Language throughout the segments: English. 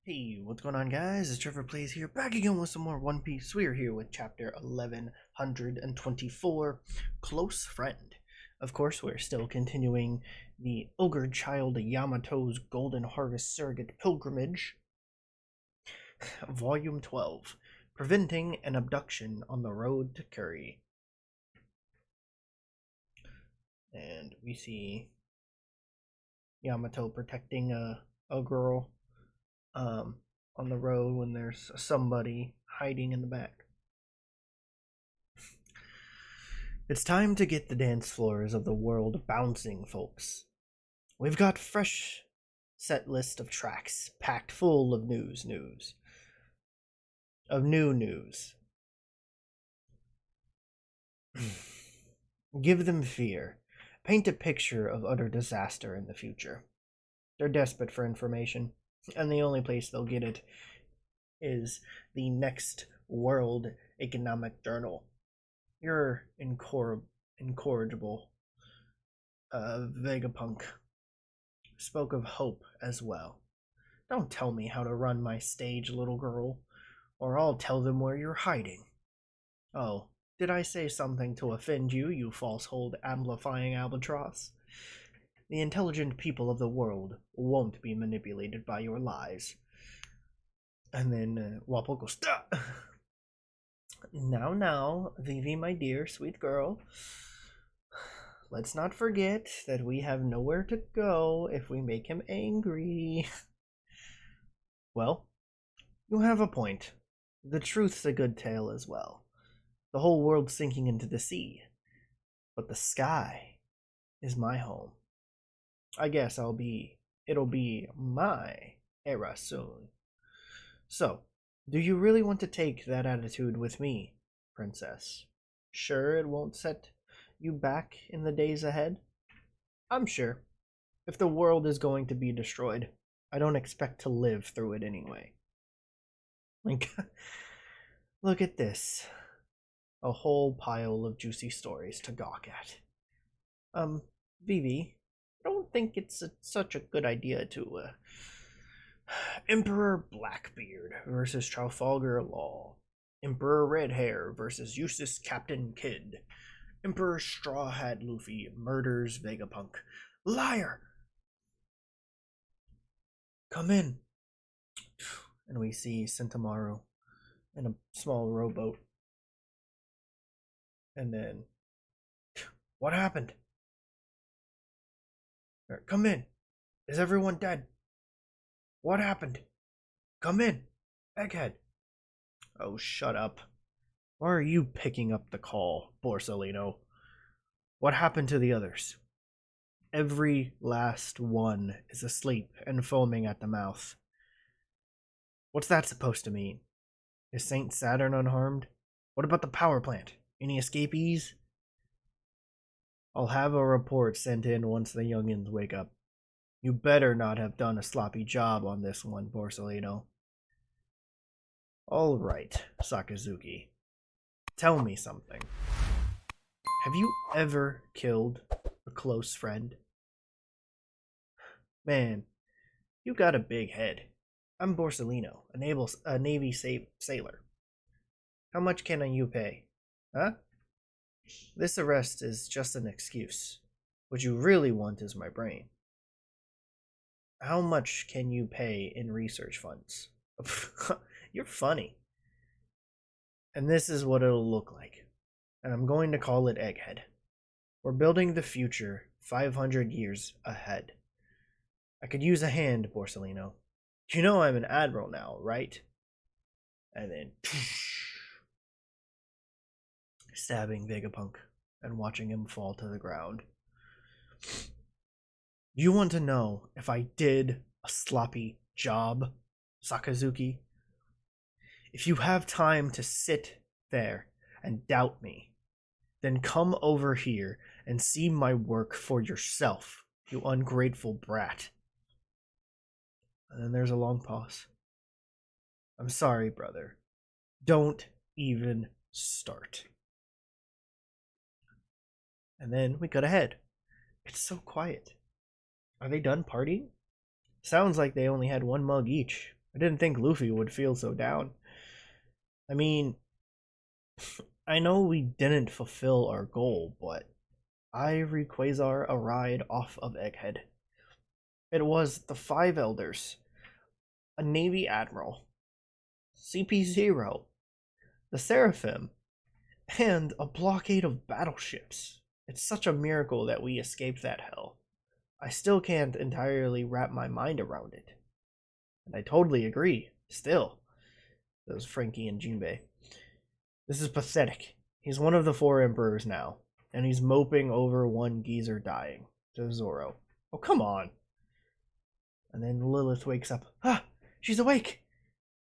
Hey, what's going on, guys? It's Trevor Plays here, back again with some more One Piece. We're here with chapter 1124, Close Friend. Of course, we're still continuing the Ogre Child Yamato's Golden Harvest Surrogate Pilgrimage, Volume 12, Preventing an Abduction on the Road to Curry. And we see Yamato protecting a girl on the road when there's somebody hiding in the back. It's time to get the dance floors of the world bouncing, folks. We've got fresh set list of tracks packed full of new news. Give them fear. Paint a picture of utter disaster in the future. They're desperate for information, and the only place they'll get it is the next World Economic Journal. You're incorrigible. Vegapunk spoke of hope as well. Don't tell me how to run my stage, little girl, or I'll tell them where you're hiding. Oh, did I say something to offend you, you falsehood amplifying albatross? The intelligent people of the world won't be manipulated by your lies. And then Wapol goes, stop! Now, Vivi, my dear, sweet girl, let's not forget that we have nowhere to go if we make him angry. Well, you have a point. The truth's a good tale as well. The whole world's sinking into the sea, but the sky is my home. I guess it'll be my era soon. So, do you really want to take that attitude with me, princess? Sure it won't set you back in the days ahead? I'm sure. If the world is going to be destroyed, I don't expect to live through it anyway. Like, look at this. A whole pile of juicy stories to gawk at. Vivi, I don't think it's such a good idea to, Emperor Blackbeard versus Trafalgar Law. Emperor Redhair versus Eustace Captain Kidd. Emperor Straw Hat Luffy murders Vegapunk. Liar! Come in. And we see Sentomaru in a small rowboat. And then, what happened? Come in. Is everyone dead? What happened? Come in. Egghead. Oh, shut up. Why are you picking up the call, Borsalino? What happened to the others? Every last one is asleep and foaming at the mouth. What's that supposed to mean? Is Saint Saturn unharmed? What about the power plant? Any escapees? I'll have a report sent in once the youngins wake up. You better not have done a sloppy job on this one, Borsalino. All right, Sakazuki. Tell me something. Have you ever killed a close friend? Man, you got a big head. I'm Borsalino, a Navy sailor. How much can you pay? Huh? This arrest is just an excuse. What you really want is my brain. How much can you pay in research funds? You're funny. And this is what it'll look like. And I'm going to call it Egghead. We're building the future 500 years ahead. I could use a hand, Borsalino. You know I'm an admiral now, right? And then stabbing Vegapunk and watching him fall to the ground. You want to know if I did a sloppy job, Sakazuki? If you have time to sit there and doubt me, then come over here and see my work for yourself, you ungrateful brat. And then there's a long pause. I'm sorry, brother. Don't even start. And then we cut ahead. It's so quiet. Are they done partying? Sounds like they only had one mug each. I didn't think Luffy would feel so down. I mean, I know we didn't fulfill our goal, but I Rayquaza a ride off of Egghead. It was the five elders, a Navy admiral, CP0, the Seraphim, and a blockade of battleships. It's such a miracle that we escaped that hell. I still can't entirely wrap my mind around it. And I totally agree, still. Those Frankie and Jinbei. This is pathetic. He's one of the four emperors now, and he's moping over one geezer dying. To Zoro. Oh, come on. And then Lilith wakes up. Ah, she's awake.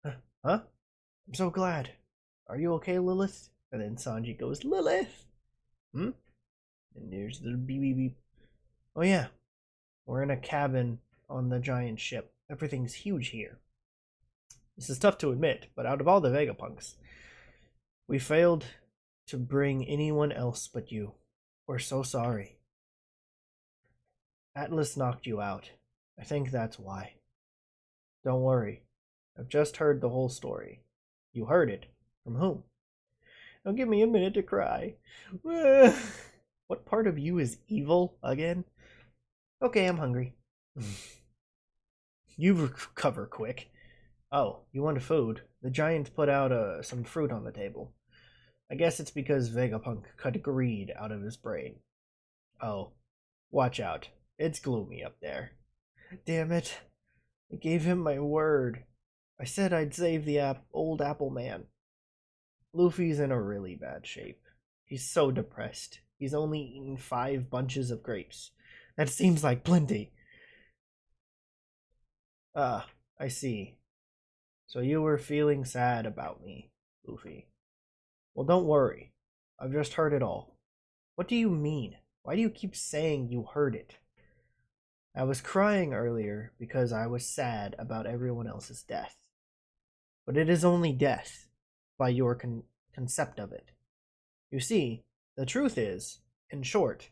Huh? I'm so glad. Are you okay, Lilith? And then Sanji goes, Lilith. And there's the beep beep beep. Oh yeah, we're in a cabin on the giant ship. Everything's huge here. This is tough to admit, but out of all the Vegapunks, we failed to bring anyone else but you. We're so sorry. Atlas knocked you out. I think that's why. Don't worry. I've just heard the whole story. You heard it. From whom? Now give me a minute to cry. What part of you is evil again? Okay, I'm hungry. You recover quick. Oh, you want food? The giant put out some fruit on the table. I guess it's because Vegapunk cut greed out of his brain. Oh, watch out. It's gloomy up there. Damn it. I gave him my word. I said I'd save the old apple man. Luffy's in a really bad shape. He's so depressed. He's only eaten 5 bunches of grapes. That seems like plenty. Ah, I see. So you were feeling sad about me, Luffy. Well, don't worry. I've just heard it all. What do you mean? Why do you keep saying you heard it? I was crying earlier because I was sad about everyone else's death. But it is only death, by your concept of it. You see, the truth is, in short,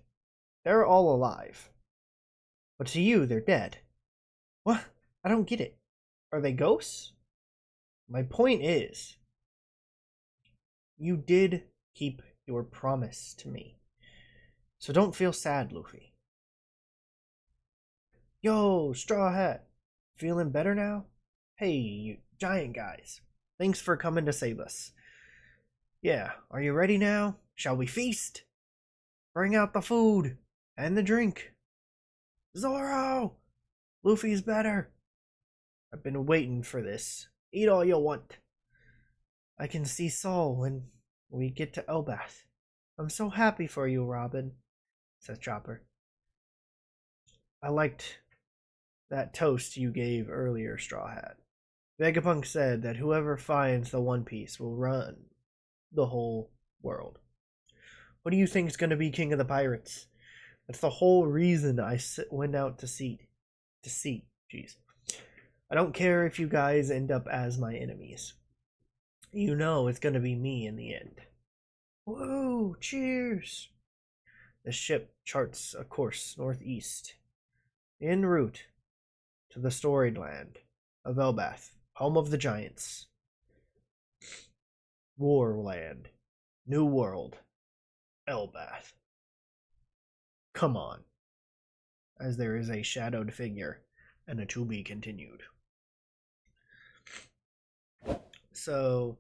they're all alive. But to you, they're dead. What? I don't get it. Are they ghosts? My point is, you did keep your promise to me. So don't feel sad, Luffy. Yo, Straw Hat. Feeling better now? Hey, you giant guys. Thanks for coming to save us. Yeah, are you ready now? Shall we feast? Bring out the food and the drink. Zoro! Luffy's better. I've been waiting for this. Eat all you want. I can see Sol when we get to Elbaf. I'm so happy for you, Robin, says Chopper. I liked that toast you gave earlier, Straw Hat. Vegapunk said that whoever finds the One Piece will run the whole world. What do you think is going to be king of the pirates? That's the whole reason I went out to sea. Jeez. I don't care if you guys end up as my enemies. You know it's going to be me in the end. Whoa, cheers! The ship charts a course northeast, en route to the storied land of Elbaf, home of the giants. Warland, New World, Elbaf. Come on. As there is a shadowed figure and a to be continued. So,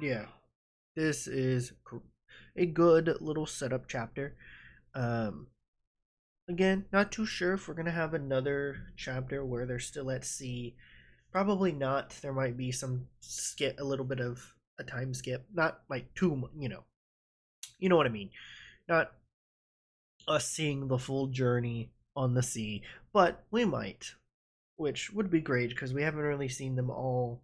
yeah, this is a good little setup chapter. Again, not too sure if we're gonna have another chapter where they're still at sea. Probably not. There might be some skip, a little bit of a time skip. Not like too, you know what I mean. Not us seeing the full journey on the sea, but we might, which would be great because we haven't really seen them all,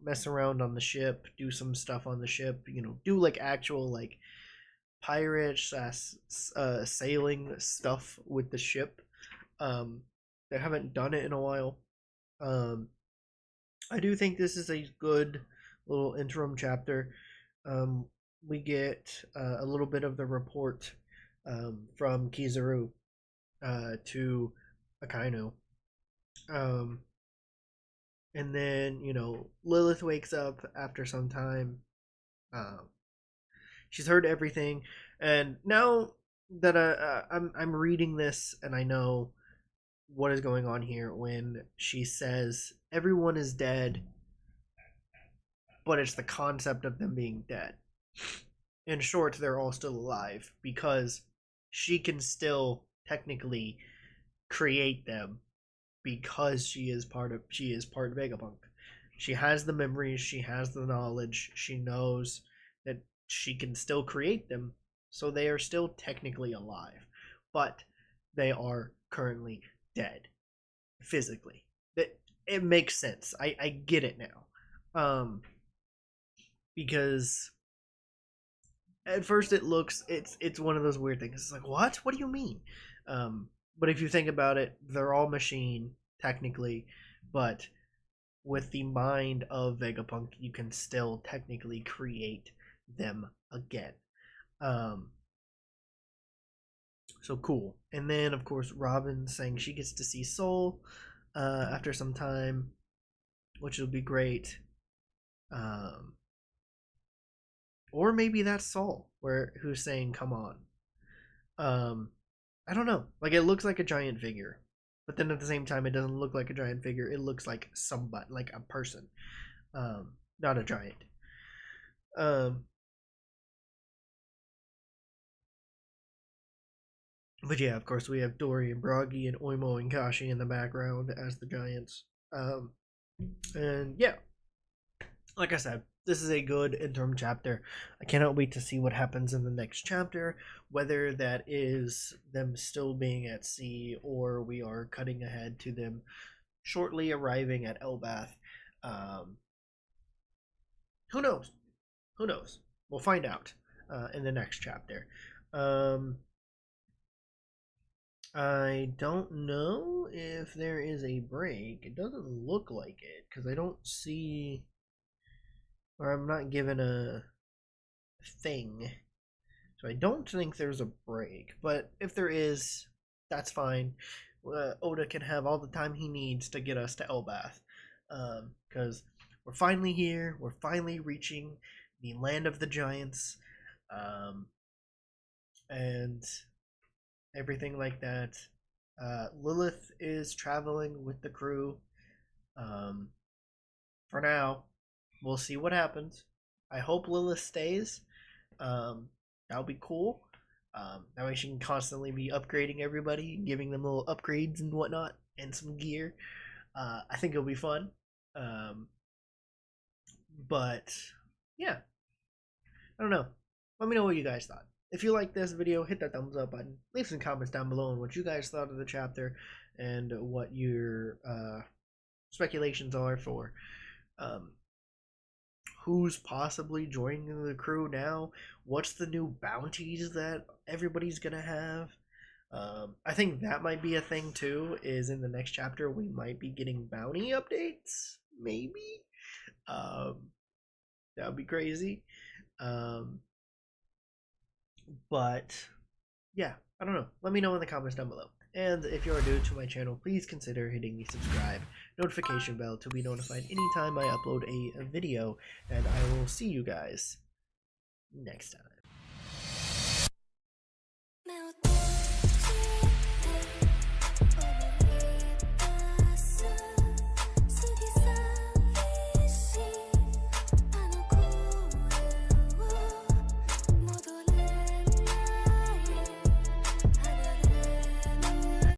mess around on the ship, do some stuff on the ship, do like actual like pirate sailing stuff with the ship. They haven't done it in a while. I do think this is a good little interim chapter. We get a little bit of the report from Kizaru to Akainu. Um, and then Lilith wakes up after some time. Um, she's heard everything, and now that I'm reading this and I know what is going on here when she says everyone is dead, but it's the concept of them being dead. In short, they're all still alive because she can still technically create them because she is part of Vegapunk. She has the memories, she has the knowledge, she knows that she can still create them, so they are still technically alive, but they are currently dead physically. It makes sense. I get it now. Because at first it's one of those weird things. It's like, what do you mean? But if you think about it, they're all machine technically, but with the mind of Vegapunk you can still technically create them again. um so cool. And then of course Robin saying she gets to see Soul after some time, which will be great. um or maybe that's Saul where who's saying come on. um I don't know. Like it looks like a giant figure, but then at the same time, it doesn't look like a giant figure. It looks like somebody, like a person, not a giant. Um, but yeah, of course, we have Dory and Bragi and Oimo and Kashi in the background as the giants. Um, and yeah, like I said, this is a good interim chapter. I cannot wait to see what happens in the next chapter, whether that is them still being at sea or we are cutting ahead to them shortly arriving at Elbath. Um, who knows? Who knows? We'll find out in the next chapter. Um, I don't know if there is a break. It doesn't look like it because I don't see, or I'm not given a thing. So I don't think there's a break. But if there is, that's fine. Oda can have all the time he needs to get us to Elbath. Because we're finally here. We're finally reaching the land of the giants. Um, and everything like that. Lilith is traveling with the crew. Um, for now, we'll see what happens. I hope Lilith stays. That would be cool. That way she can constantly be upgrading everybody, giving them little upgrades and whatnot, and some gear. I think it'll be fun. Um, but yeah, I don't know. Let me know what you guys thought. If you like this video, hit that thumbs up button. Leave some comments down below on what you guys thought of the chapter and what your speculations are for um, who's possibly joining the crew now. What's the new bounties that everybody's gonna have? I think that might be a thing too. Is in the next chapter we might be getting bounty updates, maybe. Um, that would be crazy. Um, but yeah, I don't know. Let me know in the comments down below. And if you are new to my channel, please consider hitting the subscribe notification bell to be notified anytime I upload a video. And I will see you guys next time.